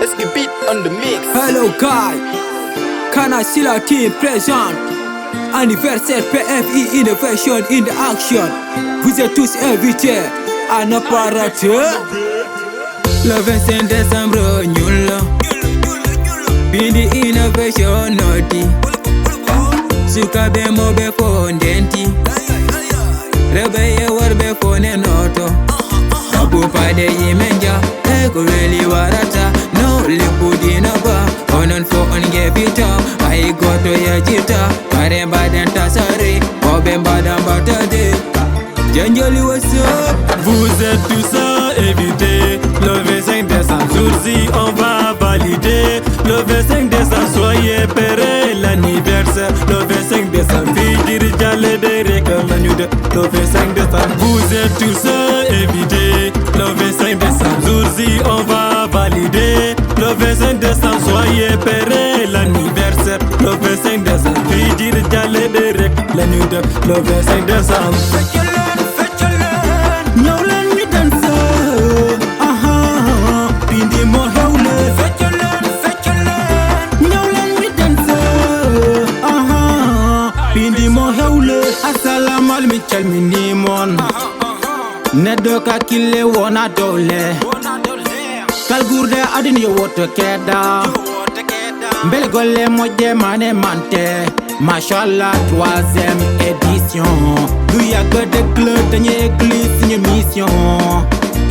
Let's get beat on the mix. Hello guys, Kana Silla team présente. Anniversaire PFI Innovation in the action. Vous êtes tous invités à ne pas rater. Le 25 décembre, ñulla Bindi Innovation noti Sukabe mobe fo ndenti Rebeye warbe fo nenoto Tabu pade yimenja Eko weli warata No lipudi naba Onon fo onge pita Ai goto ya jita Karemba den tasari Obe mbadan batade Janjoli what's up? Vous êtes tous invités. Le 25 décembre, jour-ci, on va valider. Le 25 décembre, soyez prêts, l'anniversaire. Le 25 décembre, Fijir Jale Derek Lanude. Le 25 décembre, vous êtes tous invités. Le 25 décembre, jour-ci, on va valider. Le 25 décembre, soyez prêts, l'anniversaire. Le 25 décembre, Fijir Jale Derek Lanude. Le 25 décembre. Bindi mo hewle assalamu alaikum calmini mon neddo ka kille wona dole kal gurde adini woto keda bel golle mojje mane mante machallah 3e édition du yag de club dañe église ni mission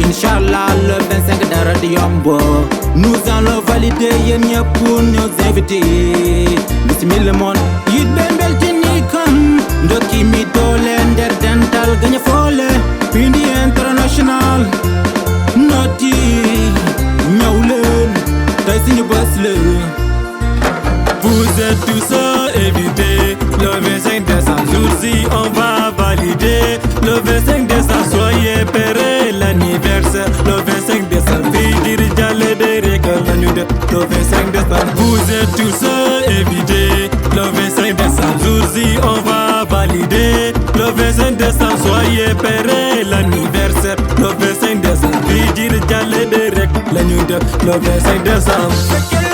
Inch'Allah le 25 dara di yombo nous allons valider yen ñep pour nos invités bismillah mon yit bembel tini kam ndoki mi dole nder dental gagne fole Bindi international noti ñawlen tay suñu bës le Vous êtes tous invités. Le 25 décembre, jour-ci, on va valider. Le 25 décembre, soyez prêts, l'anniversaire. Le 25 décembre, Fijir Jale Derek Lanude. Le 25 décembre, vous êtes tous invités. Le 25 décembre, jour-ci, on va valider. Le 25 décembre, soyez prêts, l'anniversaire. Le 25 décembre, Fijir Jale Derek Lanude. Le 25 décembre.